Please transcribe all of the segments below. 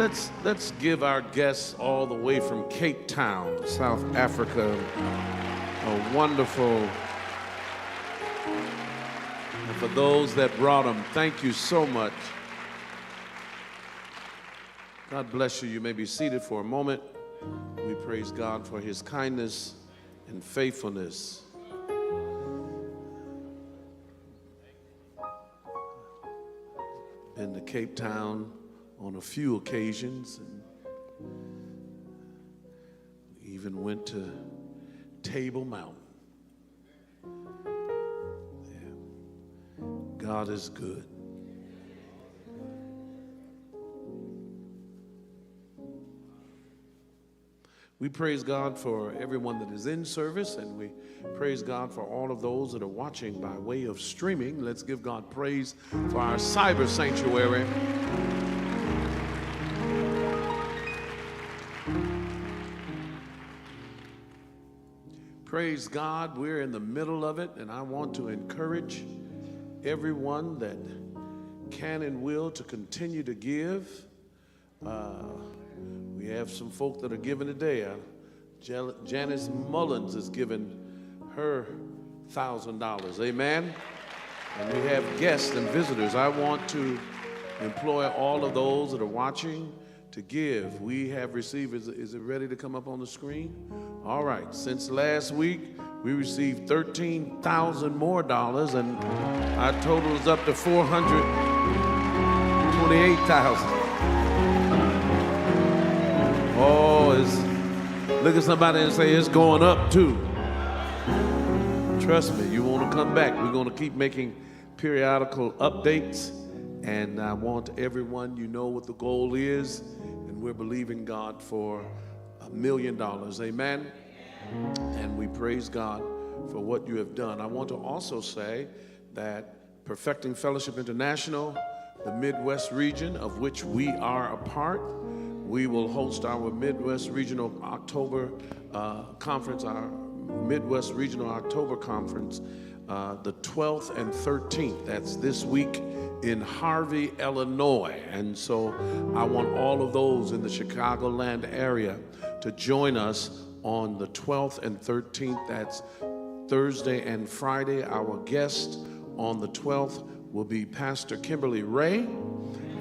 Let's give our guests all the way from Cape Town, South Africa, a wonderful. And for those that brought them, thank you so much. God bless you. You may be seated for a moment. We praise God for his kindness and faithfulness. Been to Cape Town on a few occasions, and even went to Table Mountain. Yeah. God is good. We praise God for everyone that is in service, and we praise God for all of those that are watching by way of streaming. Let's give God praise for our cyber sanctuary. Praise God, we're in the middle of it, and I want to encourage everyone that can and will to continue to give. We have some folk that are giving today. Janice Mullins is giving her $1,000. Amen. And we have guests and visitors. I want to employ all of those that are watching to give. We have received, is it ready to come up on the screen? All right. Since last week, we received $13,000 more, and our total is up to $428,000. Oh, look at somebody and say, it's going up too. Trust me, you want to come back. We're going to keep making periodical updates, and I want everyone, you know what the goal is, and we're believing God for $1 million. Amen. And we praise God for what you have done. I want to also say that Perfecting Fellowship International, the Midwest region of which we are a part, we will host our Midwest Regional October conference, our Midwest Regional October conference, the 12th and 13th. That's this week in Harvey, Illinois. And so I want all of those in the Chicagoland area to join us on the 12th and 13th. That's Thursday and Friday. Our guest on the 12th will be Pastor Kimberly Ray.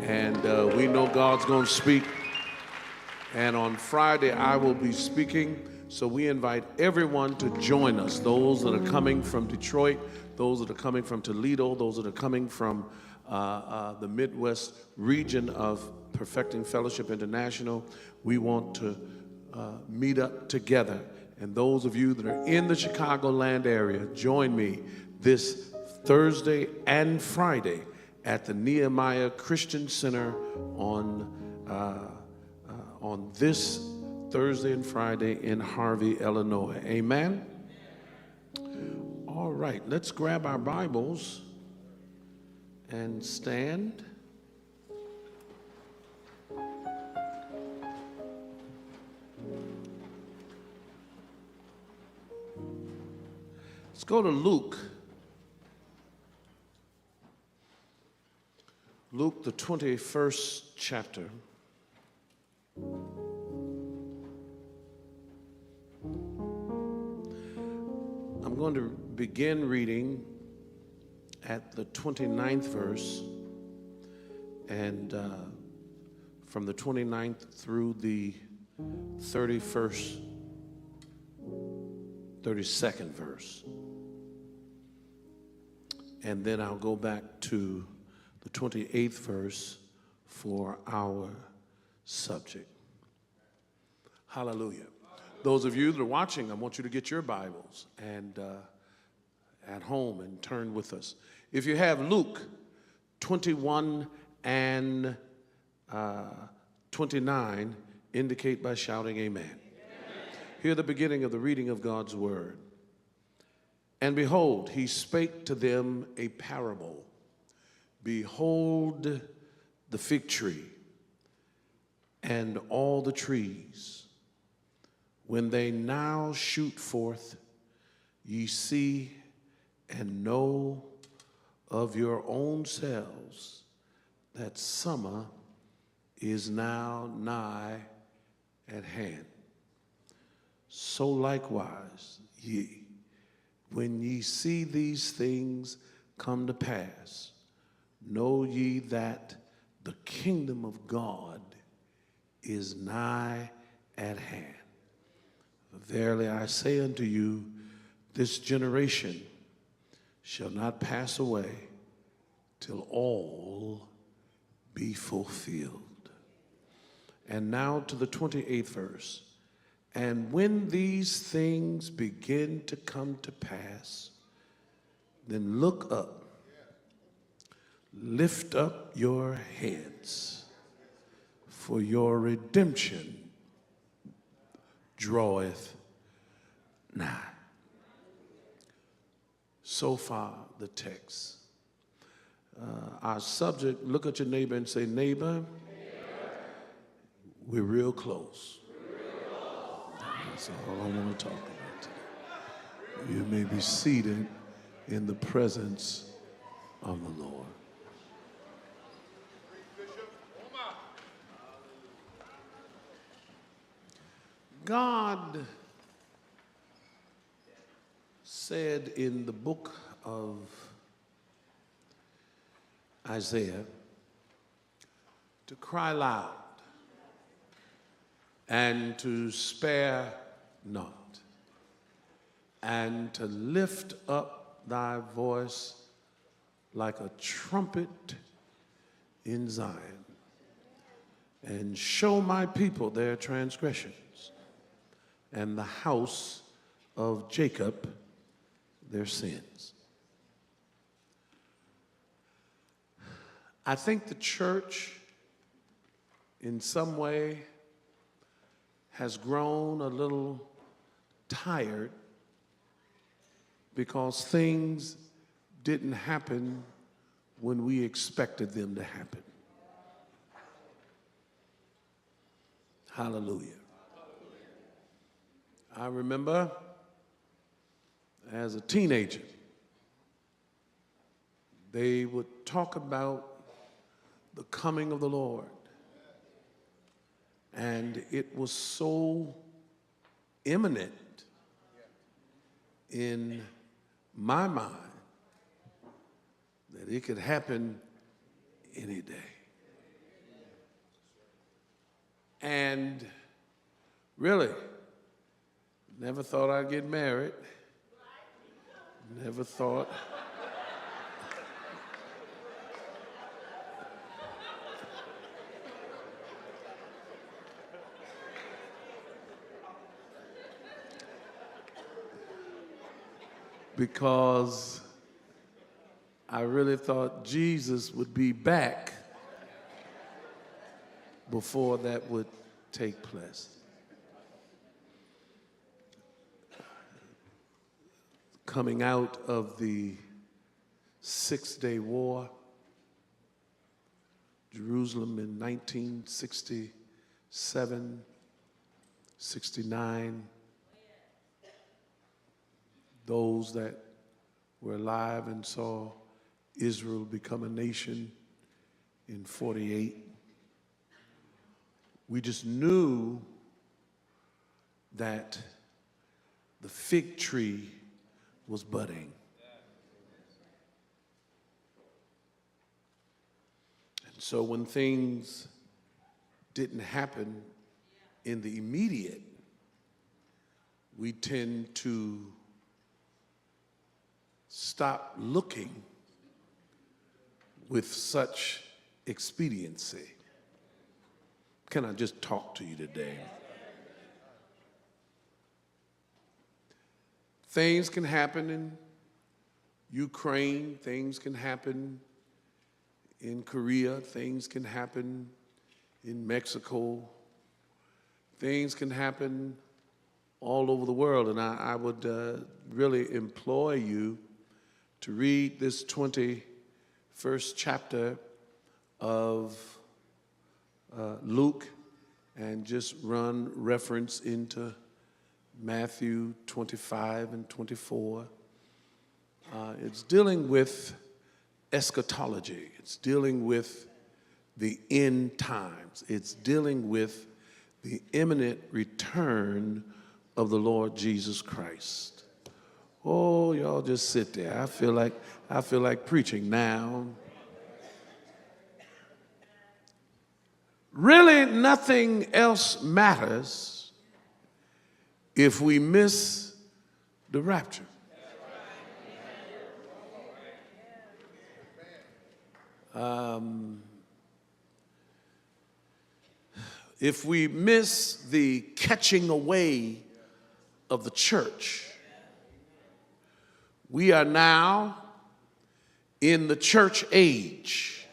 And we know God's going to speak. And on Friday, I will be speaking. So we invite everyone to join us. Those that are coming from Detroit, those that are coming from Toledo, those that are coming from the Midwest region of Perfecting Fellowship International. We want to meet up together. And those of you that are in the Chicagoland area, join me this Thursday and Friday at the Nehemiah Christian Center on this Thursday and Friday in Harvey, Illinois. Amen? All right, let's grab our Bibles and stand. Let's go to Luke. Luke, the 21st chapter. I'm going to begin reading at the 29th verse, and from the 29th through the 32nd verse. And then I'll go back to the 28th verse for our subject. Hallelujah. Those of you that are watching, I want you to get your Bibles and at home and turn with us. If you have Luke 21 and 29, indicate by shouting amen. Amen. Hear the beginning of the reading of God's word. And behold, he spake to them a parable. Behold the fig tree and all the trees. When they now shoot forth, ye see and know of your own selves that summer is now nigh at hand. So likewise, ye, when ye see these things come to pass, know ye that the kingdom of God is nigh at hand. Verily I say unto you, this generation shall not pass away till all be fulfilled. And now to the 28th verse. And when these things begin to come to pass, then look up, lift up your heads, for your redemption draweth nigh. So far, the text. Our subject, look at your neighbor and say, neighbor, we're real close. That's all I want to talk about today. You may be seated in the presence of the Lord. God said in the book of Isaiah to cry loud and to spare not, and to lift up thy voice like a trumpet in Zion, and show my people their transgressions, and the house of Jacob their sins. I think the church, in some way, has grown a little tired because things didn't happen when we expected them to happen. Hallelujah. I remember as a teenager, they would talk about the coming of the Lord. And it was so imminent in my mind that it could happen any day. And really, never thought I'd get married. Never thought. Because I really thought Jesus would be back before that would take place. Coming out of the Six-Day War, Jerusalem in 1967, 69, those that were alive and saw Israel become a nation in 48. We just knew that the fig tree was budding. And so when things didn't happen in the immediate, we tend to stop looking with such expediency. Can I just talk to you today? Things can happen in Ukraine, things can happen in Korea, things can happen in Mexico, things can happen all over the world. And I would really implore you to read this 21st chapter of Luke and just run reference into Matthew 25 and 24. It's dealing with eschatology. It's dealing with the end times. It's dealing with the imminent return of the Lord Jesus Christ. Oh, y'all just sit there. I feel like preaching now. Really, nothing else matters if we miss the rapture. If we miss the catching away of the church, we are now in the church age.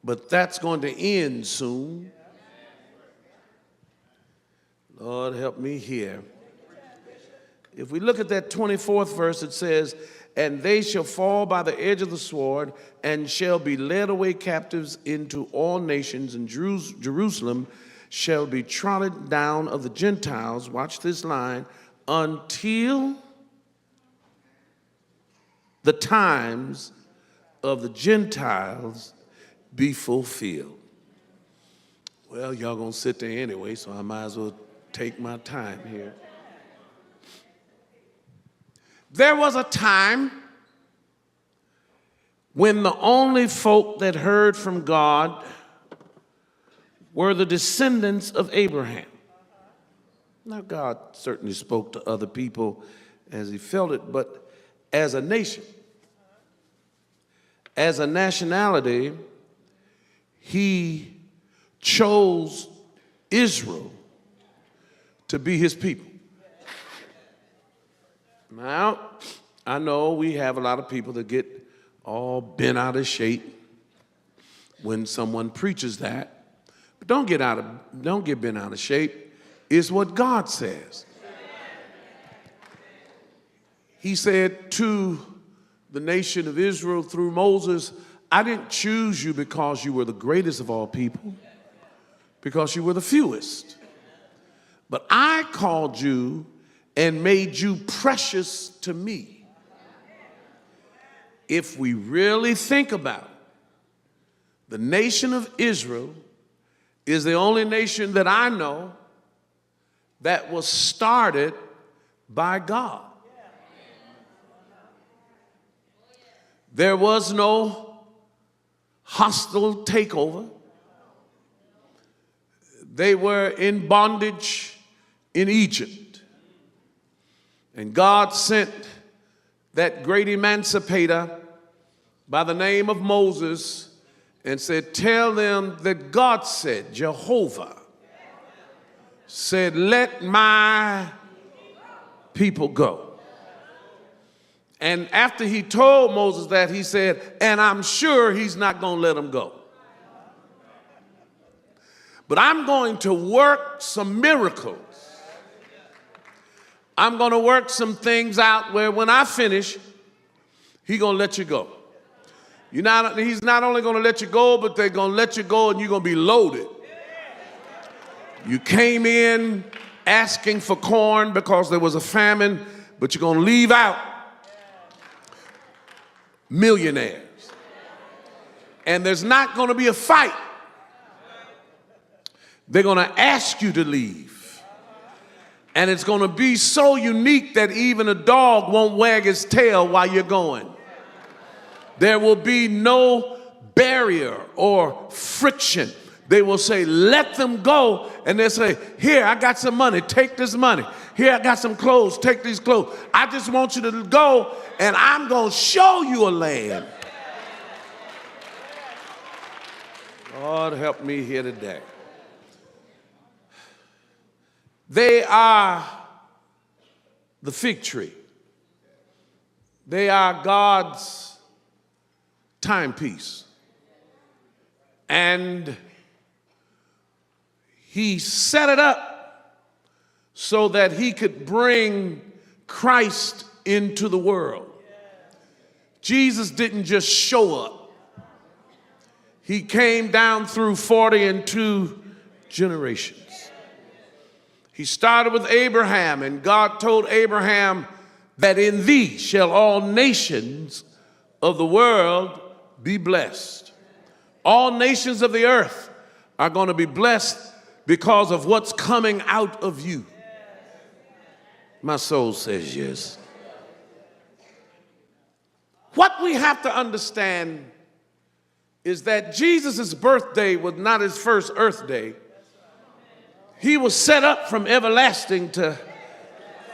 But that's going to end soon. Lord, help me here. If we look at that 24th verse, it says, and they shall fall by the edge of the sword and shall be led away captives into all nations, and Jerusalem shall be trodden down of the Gentiles, watch this line, until the times of the Gentiles be fulfilled. Well, y'all gonna sit there anyway, so I might as well take my time here. There was a time when the only folk that heard from God were the descendants of Abraham. Now, God certainly spoke to other people as he felt it, but as a nation, as a nationality, he chose Israel to be his people. Now, I know we have a lot of people that get all bent out of shape when someone preaches that. But don't get bent out of shape. It's what God says. He said to the nation of Israel through Moses, I didn't choose you because you were the greatest of all people, because you were the fewest. But I called you and made you precious to me. If we really think about it, the nation of Israel is the only nation that I know that was started by God. There was no hostile takeover. They were in bondage in Egypt. And God sent that great emancipator by the name of Moses and said, tell them that God said, Jehovah said, let my people go. And after he told Moses that, he said, and I'm sure he's not going to let them go. But I'm going to work some miracles. I'm going to work some things out where when I finish, he's going to let you go. He's not only going to let you go, but they're going to let you go and you're going to be loaded. You came in asking for corn because there was a famine, but you're going to leave out millionaires. And there's not going to be a fight. They're going to ask you to leave. And it's going to be so unique that even a dog won't wag his tail while you're going. There will be no barrier or friction. They will say, let them go. And they'll say, here, I got some money. Take this money. Here, I got some clothes. Take these clothes. I just want you to go, and I'm going to show you a land. Lord, help me here today. They are the fig tree. They are God's timepiece. And he set it up so that he could bring Christ into the world. Jesus didn't just show up. He came down through 40 and 2 generations. He started with Abraham, and God told Abraham that in thee shall all nations of the world be blessed. All nations of the earth are going to be blessed because of what's coming out of you. My soul says yes. What we have to understand is that Jesus' birthday was not his first earth day. He was set up from everlasting to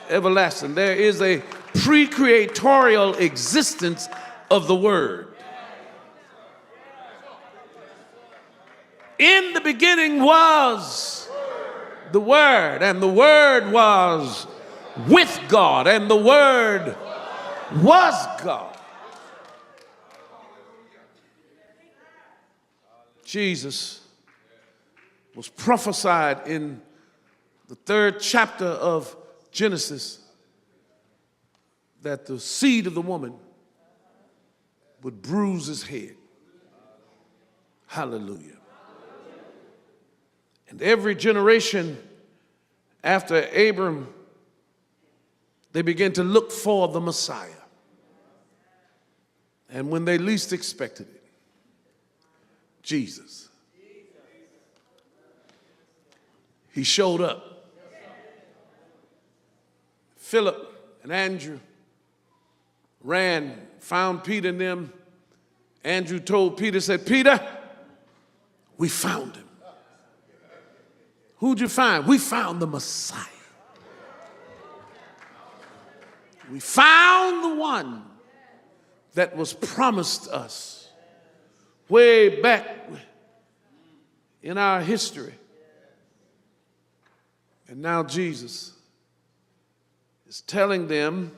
everlasting. There is a pre-creatorial existence of the Word. In the beginning was the Word, and the Word was with God, and the Word was God. Jesus was prophesied in the 3rd chapter of Genesis that the seed of the woman would bruise his head. Hallelujah. And every generation after Abram, they began to look for the Messiah. And when they least expected it, Jesus, he showed up. Philip and Andrew ran, found Peter and them. Andrew told Peter, said, Peter, we found him. Who'd you find? We found the Messiah. We found the one that was promised us way back in our history. And now Jesus is telling them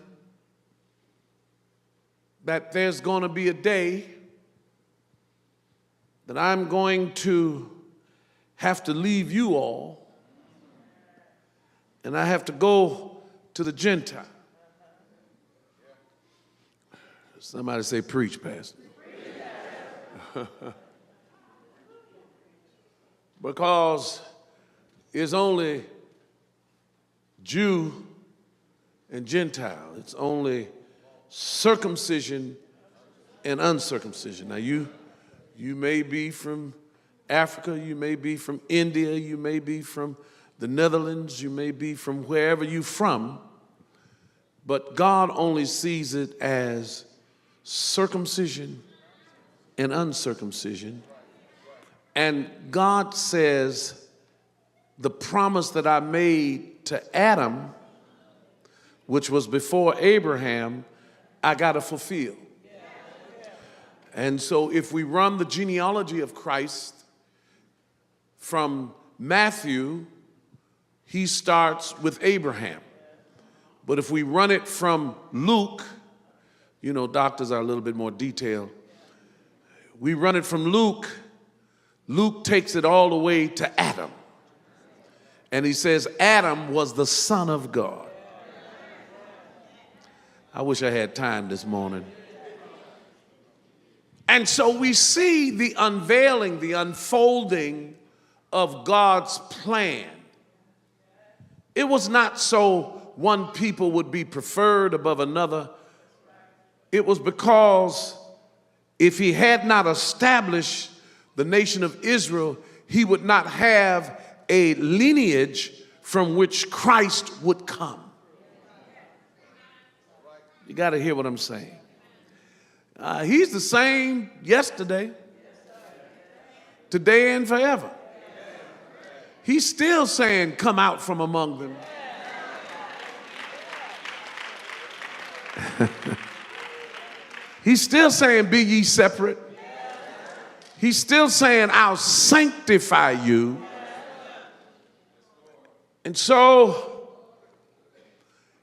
that there's going to be a day that I'm going to have to leave you all, and I have to go to the Gentile. Somebody say, preach, Pastor. Because it's only Jew and Gentile. It's only circumcision and uncircumcision. Now you may be from Africa, you may be from India, you may be from the Netherlands, you may be from wherever you're from, but God only sees it as circumcision and uncircumcision. And God says, the promise that I made to Adam, which was before Abraham, I got to fulfill. And so if we run the genealogy of Christ from Matthew, he starts with Abraham. But if we run it from Luke, you know, doctors are a little bit more detailed. We run it from Luke. Luke takes it all the way to Adam. And he says Adam was the Son of God. I wish I had time this morning. And so we see the unveiling, the unfolding of God's plan. It was not so one people would be preferred above another. It was because if he had not established the nation of Israel, he would not have a lineage from which Christ would come. You got to hear what I'm saying. He's the same yesterday, today, and forever. He's still saying, come out from among them. He's still saying, be ye separate. He's still saying, I'll sanctify you. And so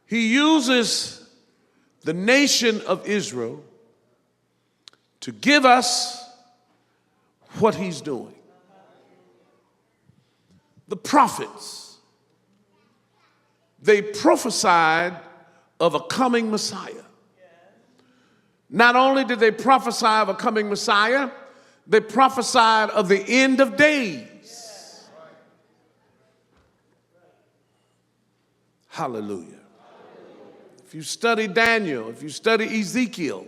he uses the nation of Israel to give us what he's doing. The prophets, they prophesied of a coming Messiah. Not only did they prophesy of a coming Messiah, they prophesied of the end of days. Hallelujah. If you study Daniel, if you study Ezekiel,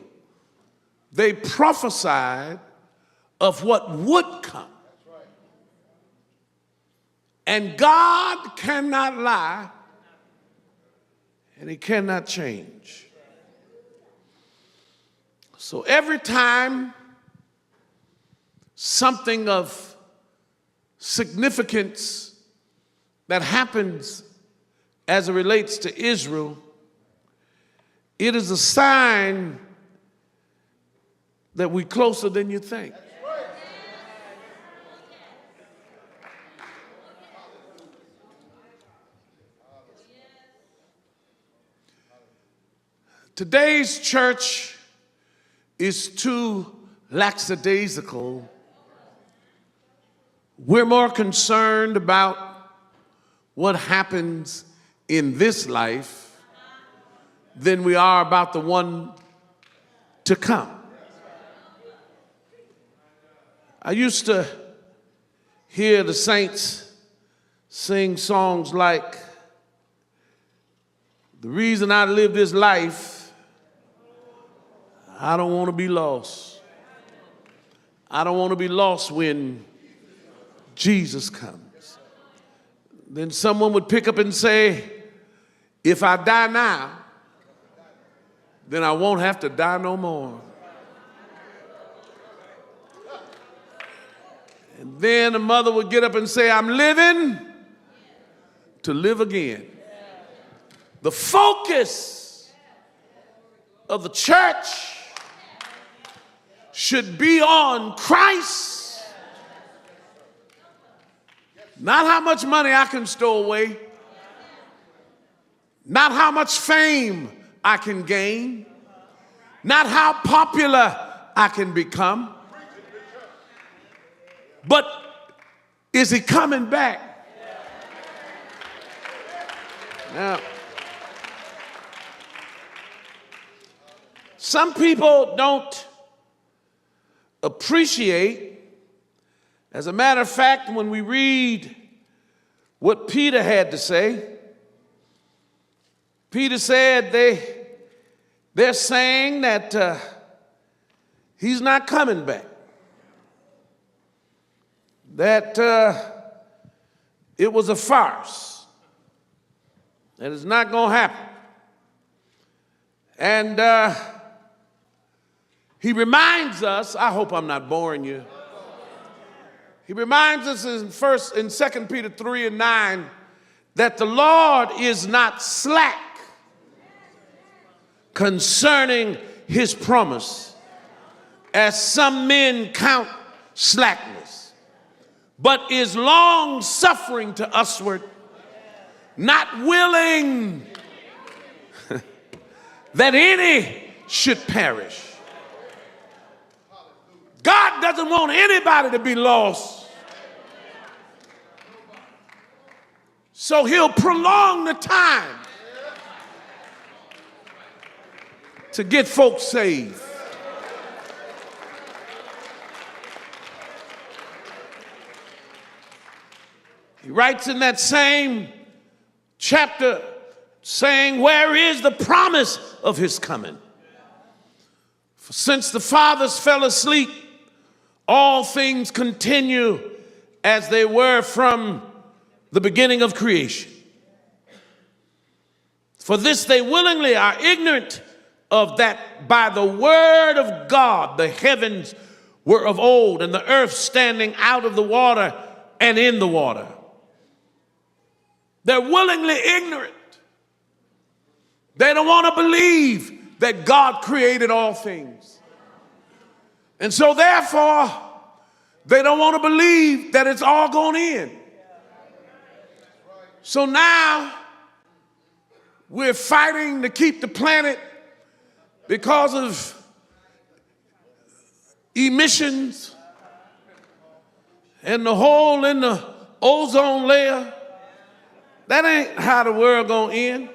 they prophesied of what would come. And God cannot lie, and he cannot change. So every time something of significance that happens as it relates to Israel, it is a sign that we're closer than you think. Today's church is too lackadaisical. We're more concerned about what happens in this life than we are about the one to come. I used to hear the saints sing songs like, "The reason I live this life, I don't want to be lost. I don't want to be lost when Jesus comes." Then someone would pick up and say, "If I die now, then I won't have to die no more." And then a mother would get up and say, "I'm living to live again." The focus of the church should be on Christ, not how much money I can stow away, not how much fame I can gain, not how popular I can become, but is he coming back? Now, some people don't appreciate. As a matter of fact, when we read what Peter had to say, Peter said they're saying that he's not coming back, that it was a farce, that it's not going to happen. And he reminds us, I hope I'm not boring you. He reminds us in 2 Peter 3:9 that the Lord is not slack concerning his promise, as some men count slackness, but is long suffering to usward, not willing that any should perish. God doesn't want anybody to be lost. So he'll prolong the time to get folks saved. He writes in that same chapter saying, "Where is the promise of his coming? For since the fathers fell asleep, all things continue as they were from the beginning of creation. For this they willingly are ignorant of, that by the word of God the heavens were of old, and the earth standing out of the water and in the water." They're willingly ignorant. They don't want to believe that God created all things. And so therefore, they don't want to believe that it's all going to end. So now we're fighting to keep the planet because of emissions and the hole in the ozone layer. That ain't how the world going to end.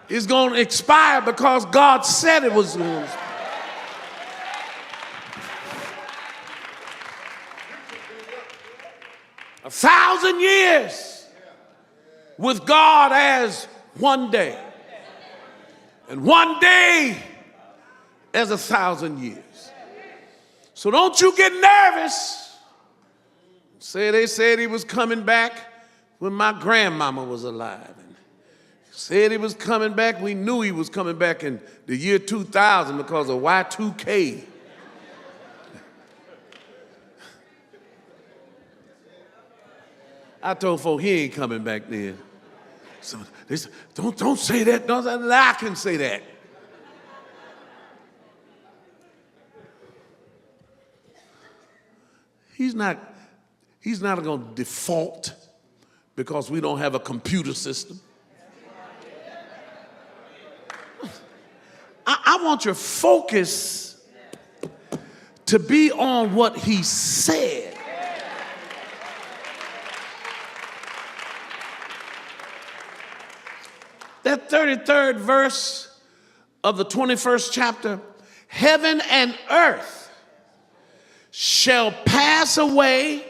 It's going to expire because God said it was going to expire. A 1,000 years with God as one day, and one day as 1,000 years. So don't you get nervous. They said he was coming back when my grandmama was alive. And said he was coming back. We knew he was coming back in the year 2000 because of Y2K. I told folk he ain't coming back then. So they said, don't say that. Don't say that. I can say that. He's not going to default because we don't have a computer system. I want your focus to be on what he said. That 33rd verse of the 21st chapter, heaven and earth shall pass away,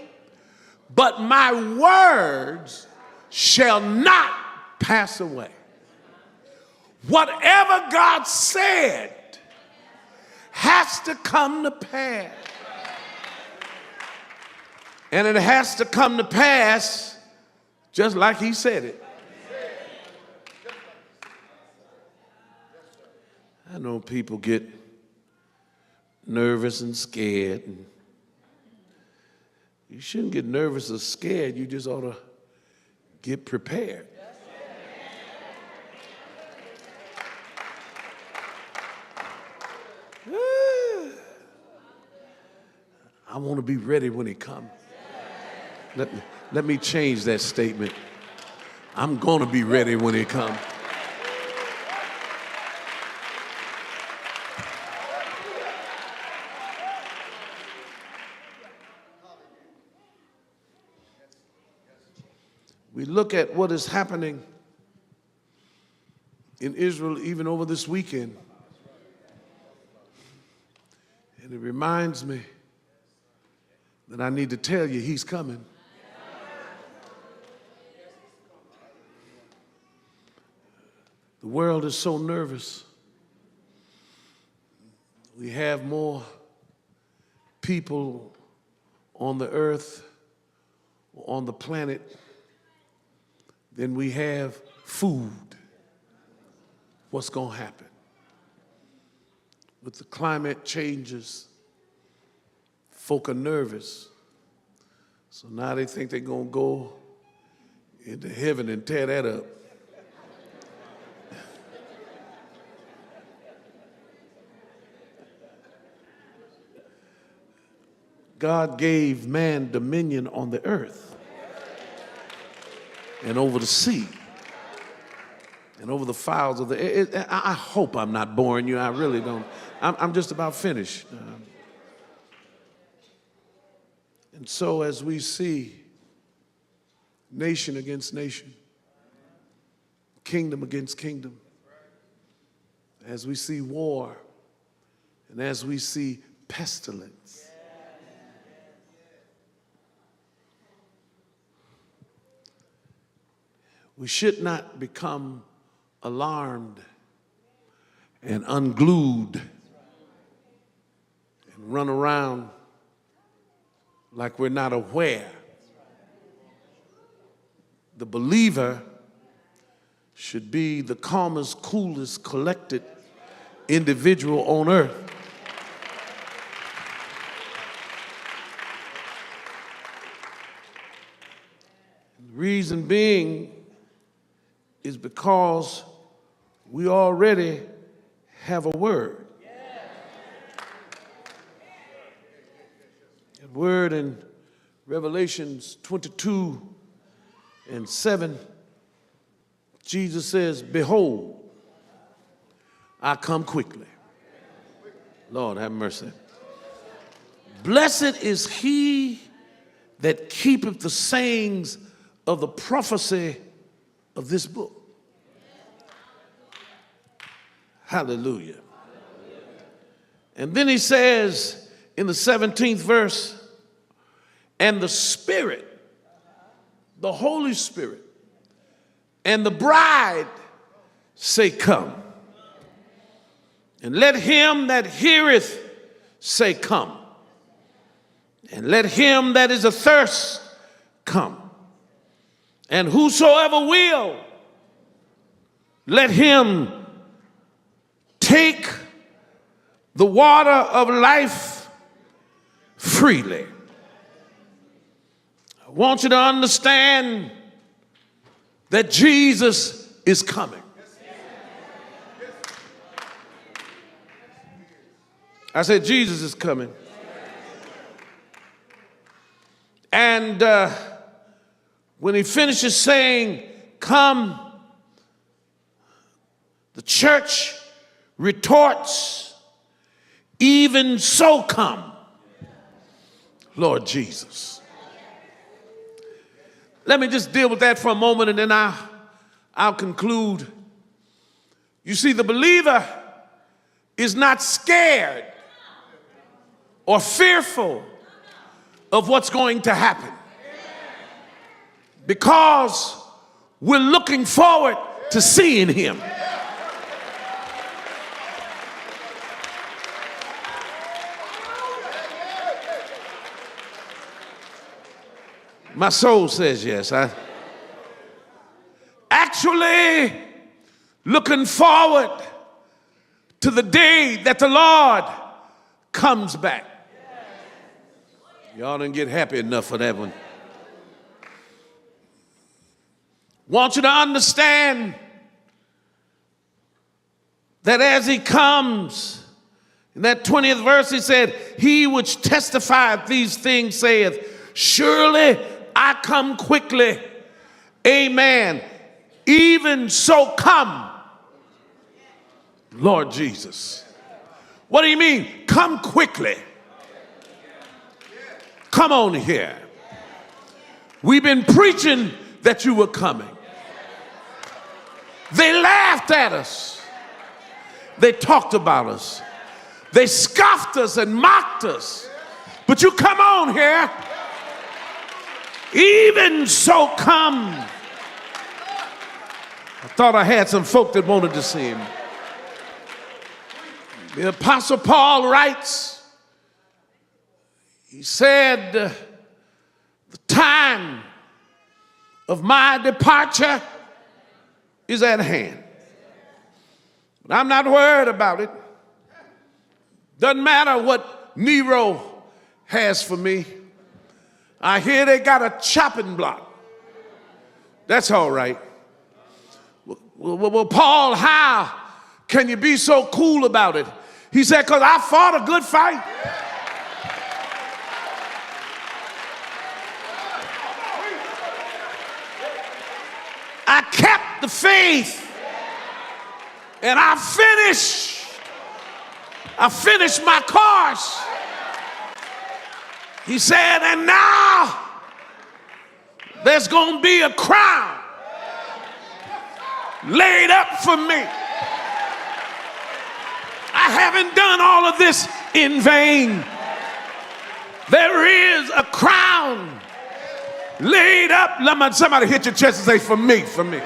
but my words shall not pass away. Whatever God said has to come to pass. And it has to come to pass just like he said it. I know people get nervous and scared. And you shouldn't get nervous or scared. You just ought to get prepared. I want to be ready when he comes. Let me change that statement. I'm going to be ready when he comes. We look at what is happening in Israel even over this weekend. And it reminds me that I need to tell you he's coming. The world is so nervous. We have more people on the earth, on the planet, than we have food. What's going to happen? With the climate changes, folk are nervous. So now they think they're going to go into heaven and tear that up. God gave man dominion on the earth and over the sea and over the fowls of the air. I hope I'm not boring you. I really don't. I'm just about finished. And so as we see nation against nation, kingdom against kingdom, as we see war, and as we see pestilence, we should not become alarmed and unglued and run around like we're not aware. The believer should be the calmest, coolest, collected individual on earth. The reason being is because we already have a word. That word in Revelations 22:7, Jesus says, "Behold, I come quickly." Lord, have mercy. Blessed is he that keepeth the sayings of the prophecy of this book. Hallelujah. And then he says in the 17th verse, and the Spirit, the Holy Spirit, and the bride say, come. And let him that heareth say, come. And let him that is athirst come. And whosoever will, let him take the water of life freely. I want you to understand that Jesus is coming. I said, Jesus is coming. And when he finishes saying, come, the church retorts, even so come, Lord Jesus. Let me just deal with that for a moment and then I'll conclude. You see, the believer is not scared or fearful of what's going to happen, because we're looking forward to seeing him. My soul says yes. Actually looking forward to the day that the Lord comes back. Y'all didn't get happy enough for that one. Want you to understand that as he comes, in that 20th verse he said, he which testifieth these things saith, surely I come quickly. Amen. Even so come, Lord Jesus. What do you mean? Come quickly. Come on here. We've been preaching that you were coming. They laughed at us. They talked about us. They scoffed us and mocked us. But you come on here. Even so come. I thought I had some folk that wanted to see him. The Apostle Paul writes, he said, the time of my departure is at hand. But I'm not worried about it. Doesn't matter what Nero has for me. I hear they got a chopping block. That's all right. Well, Paul, how can you be so cool about it? He said, because I fought a good fight. I kept the faith. And I finished my course. He said, and now there's going to be a crown laid up for me. I haven't done all of this in vain. There is a crown laid up. Somebody hit your chest and say, for me, for me.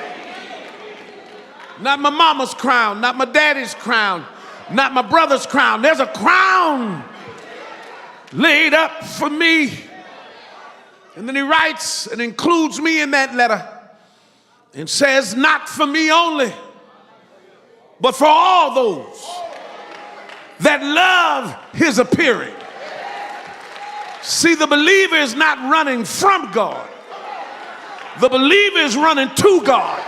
Not my mama's crown, not my daddy's crown, not my brother's crown. There's a crown laid up for me. And then he writes and includes me in that letter and says, not for me only, but for all those that love his appearing. See, the believer is not running from God. The believer is running to God.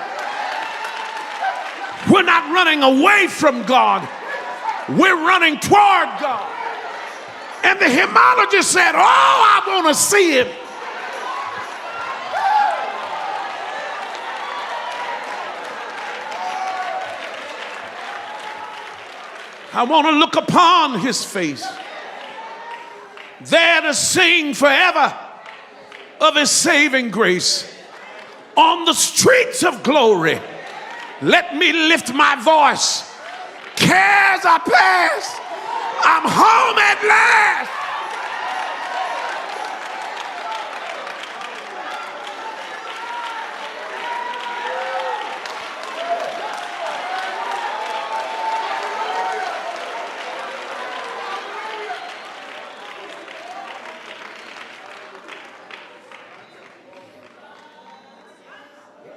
We're not running away from God. We're running toward God. And the hymnologist said, oh, I want to see him. I want to look upon his face, there to sing forever of his saving grace. On the streets of glory, let me lift my voice. Cares are past. I'm home at last.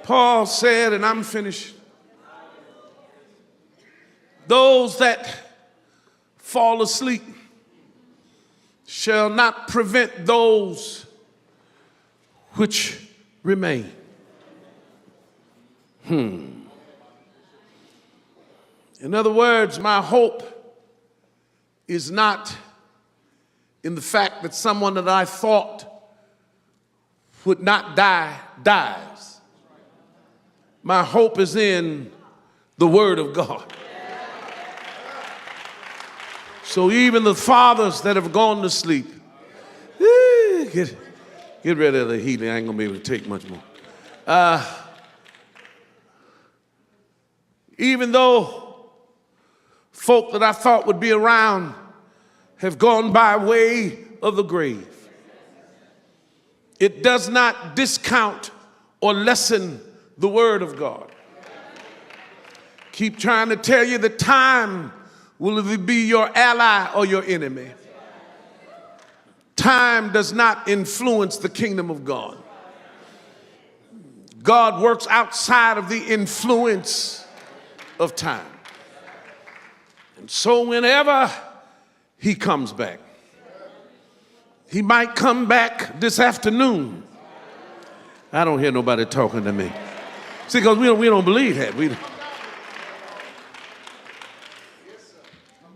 Paul said, and I'm finished, those that fall asleep shall not prevent those which remain. In other words, my hope is not in the fact that someone that I thought would not die, dies. My hope is in the Word of God. So even the fathers that have gone to sleep, get rid of the healing. I ain't gonna be able to take much more. Even though folk that I thought would be around have gone by way of the grave, it does not discount or lessen the Word of God. Keep trying to tell you that time will either be your ally or your enemy. Time does not influence the kingdom of God. God works outside of the influence of time. And so whenever he comes back, he might come back this afternoon. I don't hear nobody talking to me. See, because we don't believe that.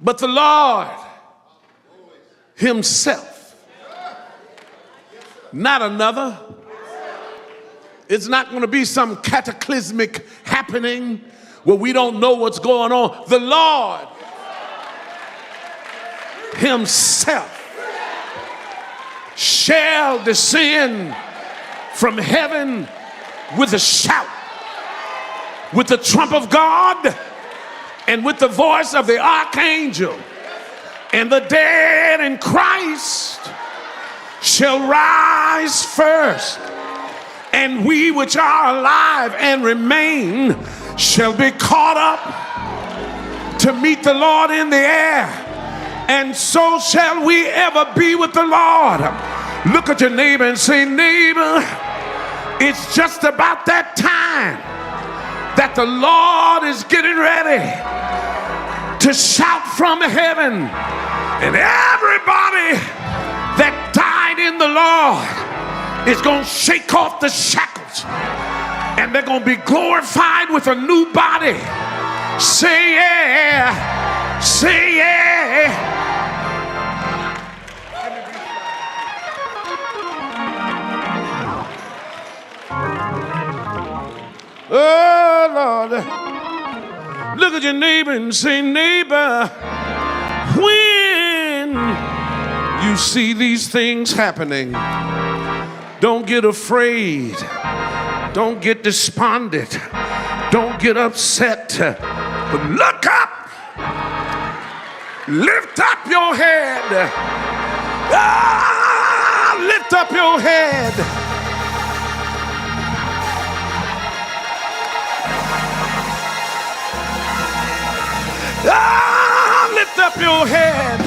But the Lord himself, not another. It's not going to be some cataclysmic happening where we don't know what's going on. The Lord himself shall descend from heaven with a shout, with the trump of God, and with the voice of the archangel. And the dead in Christ shall rise first, and we which are alive and remain shall be caught up to meet the Lord in the air. And so shall we ever be with the Lord. Look at your neighbor and say, neighbor, it's just about that time that the Lord is getting ready to shout from heaven, and everybody that died in the Lord is going to shake off the shackles, and they're going to be glorified with a new body. Say yeah, say yeah. Oh, Lord. Look at your neighbor and say, neighbor, when you see these things happening, don't get afraid. Don't get despondent. Don't get upset. But look up. Lift up your head. Lift up your head. Lift up your head.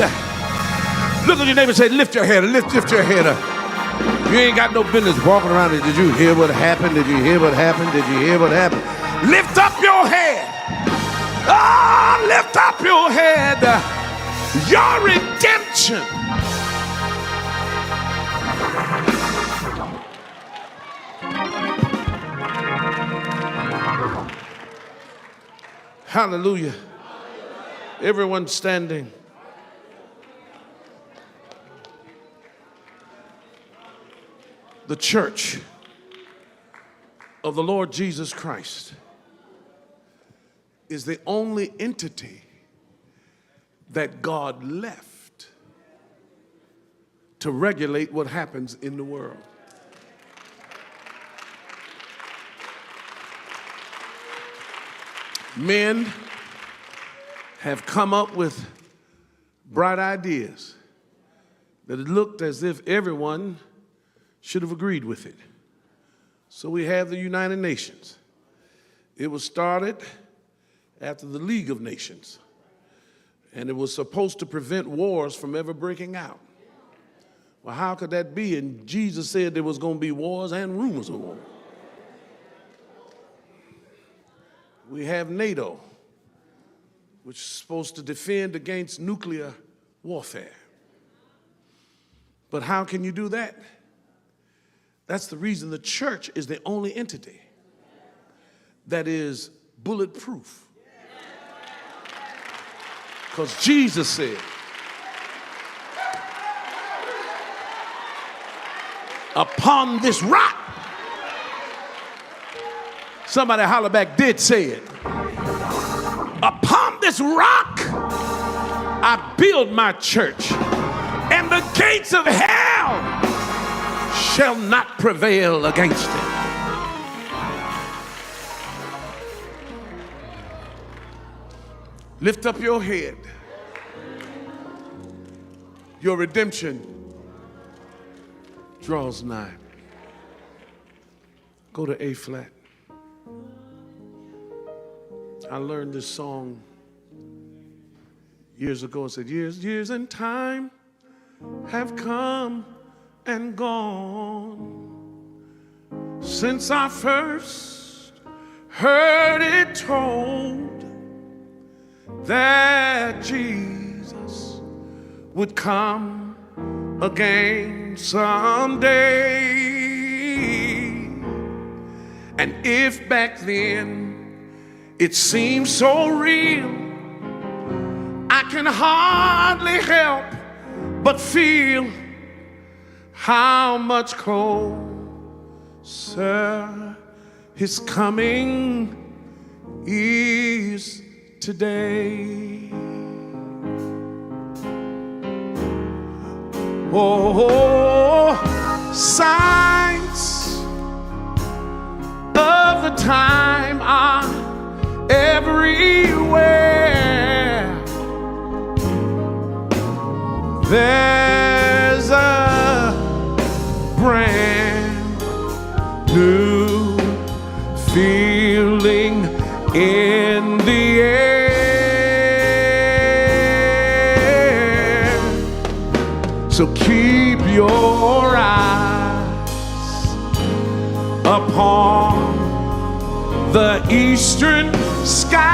Look at your neighbor and say, lift your head, lift your head up. You ain't got no business walking around. Did you hear what happened? Did you hear what happened? Did you hear what happened? Lift up your head. Lift up your head. Your redemption. Hallelujah. Everyone standing. The church of the Lord Jesus Christ is the only entity that God left to regulate what happens in the world. Men have come up with bright ideas that it looked as if everyone should have agreed with it. So we have the United Nations. It was started after the League of Nations, and it was supposed to prevent wars from ever breaking out. Well, how could that be? And Jesus said there was going to be wars and rumors of war. We have NATO, which is supposed to defend against nuclear warfare. But how can you do that? That's the reason the church is the only entity that is bulletproof. Because Jesus said, upon this rock, somebody holler back, did say it. Upon this rock, I build my church, and the gates of hell shall not prevail against it. Lift up your head. Your redemption draws nigh. Go to A flat. I learned this song years ago. It said, years and time have come and gone since I first heard it told that Jesus would come again someday. And if back then it seemed so real, I can hardly help but feel how much closer his coming is today. Oh, signs of the time are everywhere. There's a brand new feeling in the air. So keep your eyes upon the eastern sky.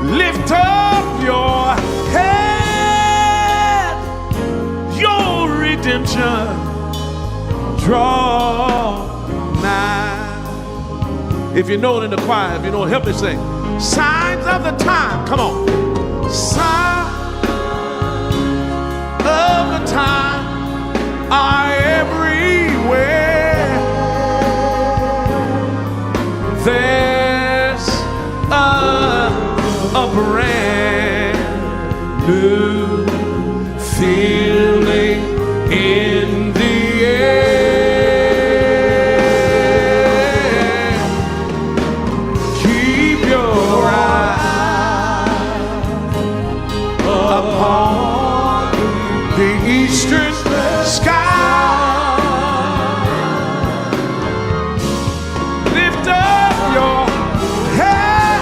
Lift up your head, your redemption draw nigh. If you know it in the choir, if you know it, help me sing. Signs of the time, come on. Signs of the time are everywhere. There's a brand new feeling in the air. Keep your eyes upon the eastern sky. Lift up your head,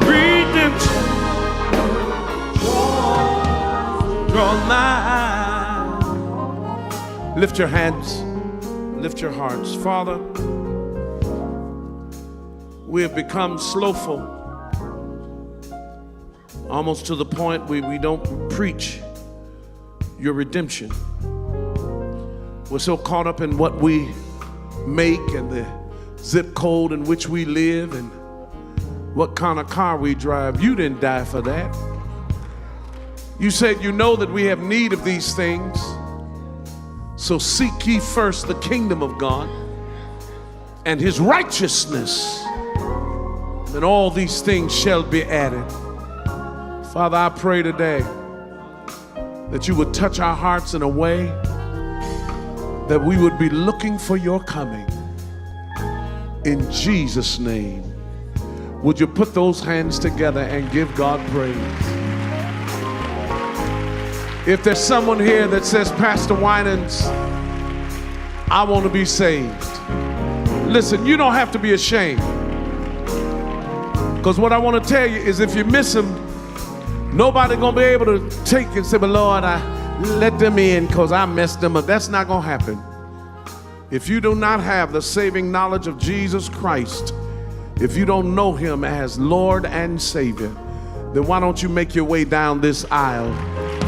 redemption draw nigh. Lift your hands, lift your hearts. Father, we have become slowful, almost to the point where we don't preach your redemption. We're so caught up in what we make and the zip code in which we live and what kind of car we drive. You didn't die for that. You said you know that we have need of these things. So seek ye first the kingdom of God and his righteousness, and all these things shall be added. Father, I pray today that you would touch our hearts in a way that we would be looking for your coming. In Jesus' name, would you put those hands together and give God praise? If there's someone here that says, Pastor Winans, I want to be saved. Listen, you don't have to be ashamed. Because what I want to tell you is if you miss him, nobody gonna be able to take and say, but Lord, I let them in because I messed them up. That's not gonna happen. If you do not have the saving knowledge of Jesus Christ, if you don't know him as Lord and Savior, then why don't you make your way down this aisle?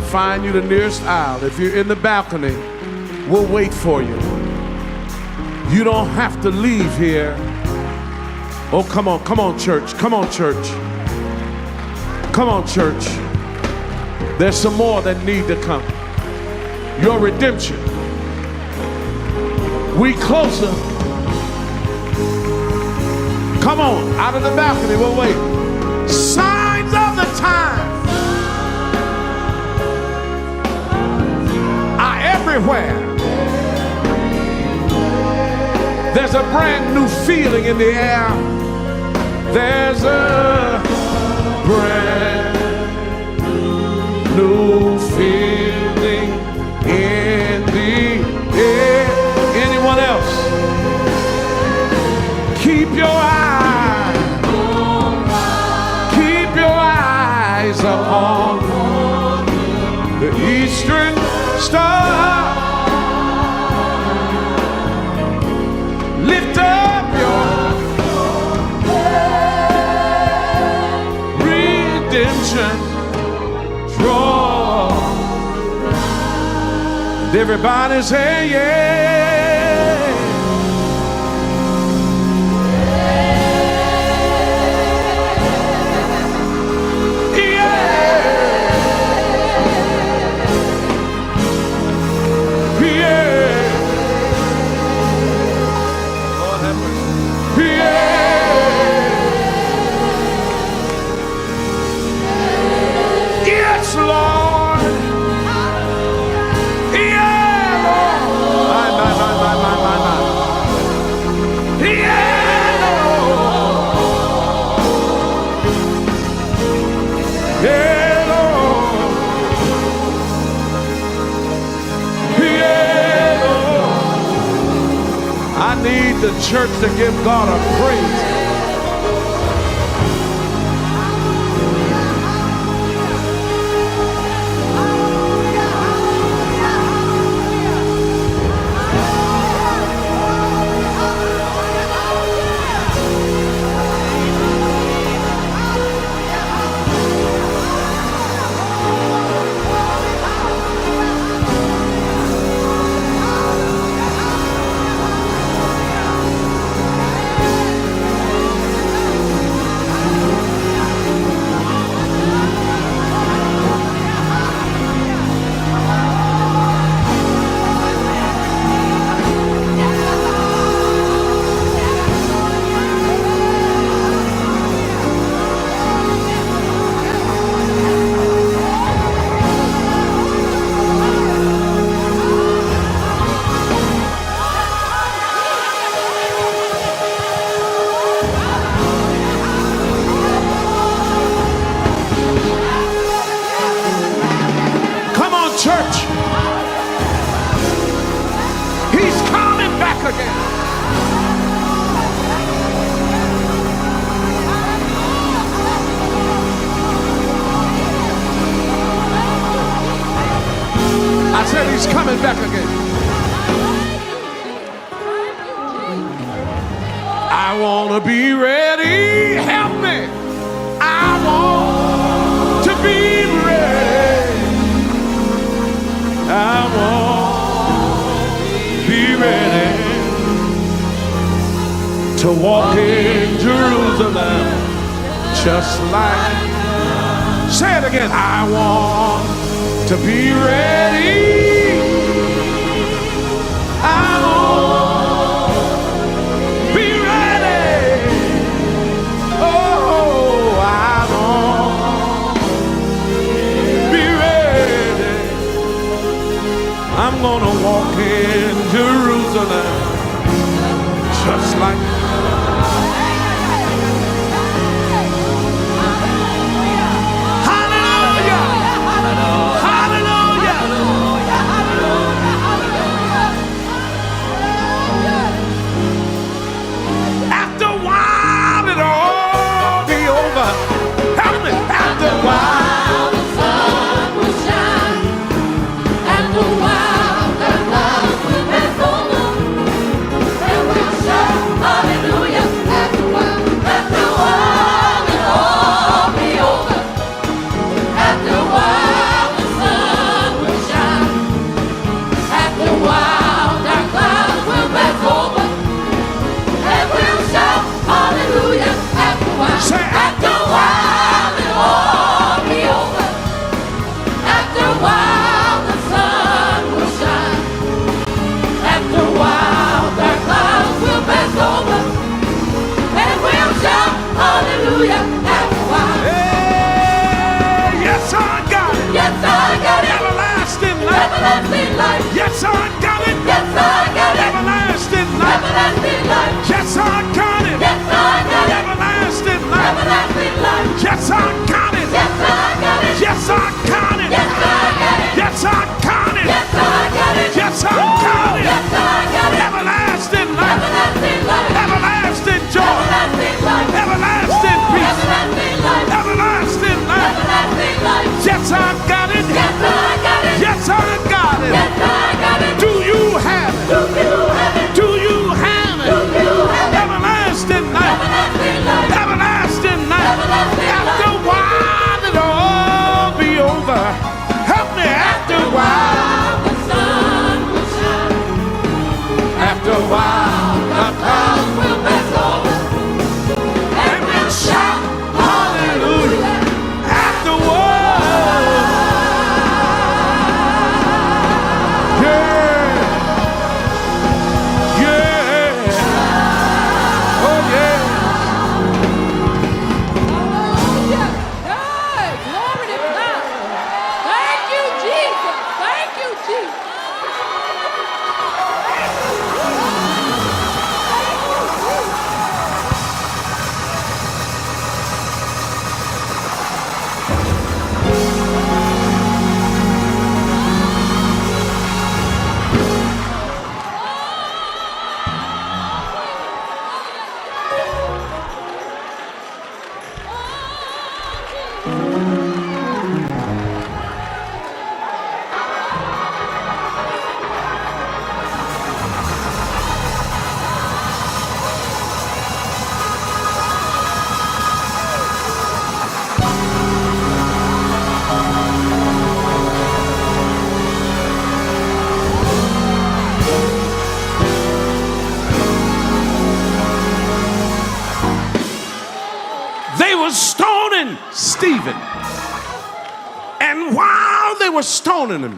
Find you the nearest aisle. If you're in the balcony, we'll wait for you. You don't have to leave here. Oh, come on, church. Come on, church. Come on, church. There's some more that need to come. Your redemption. We closer. Come on, out of the balcony, we'll wait. Signs of the time are everywhere. There's a brand new feeling in the air. There's a brand new feeling in the air. Anyone else? Keep your eyes upon the eastern star. Lift up your redemption. Draw. And everybody say yeah. The church to give God a praise. He's coming back again. I want to be ready. Help me. I want to be ready. I want to be ready to walk in Jerusalem just like. Say it again. I want to be ready. I'm gonna walk in Jerusalem just like. Hallelujah! Hallelujah! After a while it'll all be over. Help me! After a while the sun will shine. After a while Everlasting life. Yes, I got it. Yes, I got it. Everlasting life. Everlasting life. Yes, I got it. Yes, I got it. Everlasting life. Everlasting life. Yes, I got it. Yes, I got it. Yes, I got it. Yes, I got it. Yes, I got it. Yes, I got it. Yes, I got it. Yes, I got it. Everlasting life. Everlasting life. Everlasting joy. Everlasting life. Everlasting peace. Everlasting life. Everlasting life. Everlasting life. Yes, I got it. Yes, I got it. Yes, I got it. Yes, I got it. Do you have it? Do you have it? Do you have it? Do you have it? Everlasting life. Everlasting life. Everlasting life. Everlasting After a while, it'll all be over. Help me. After a while. The sun will shine. After a while, the clouds Will pass over. And we'll shout hallelujah. After a while. Yeah. Yeah. Oh, yeah. Hallelujah. Hey, glory to God. Thank you, Jesus. Thank you, Jesus. They were stoning Stephen. And while they were stoning him,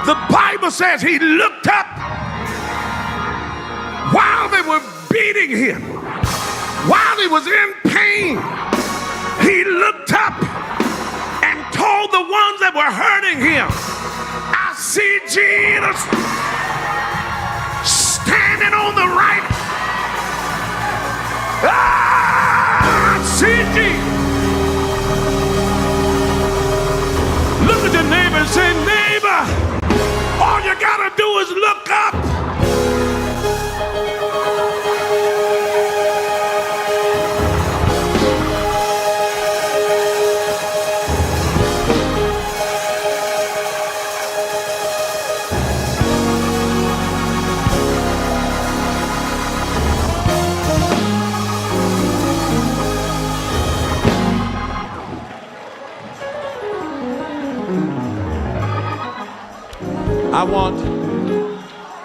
the Bible says he looked up while they were beating him, while he was in pain. He looked up and told the ones that were hurting him, I see Jesus standing on the right. I see Jesus. Look at your neighbor and say, neighbor, all you gotta do is look up.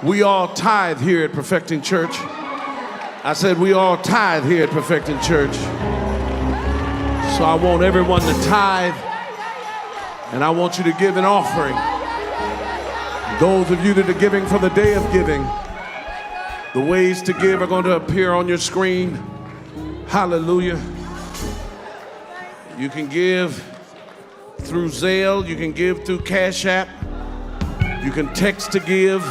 We all tithe here at Perfecting Church. I said we all tithe here at Perfecting Church. So I want everyone to tithe, and I want you to give an offering. Those of you that are giving for the day of giving, the ways to give are going to appear on your screen. Hallelujah. You can give through Zelle, you can give through Cash App, you can text to give,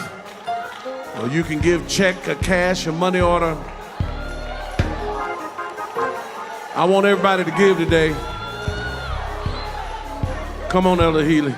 or you can give check, a cash, a money order. I want everybody to give today. Come on, Elder Healy.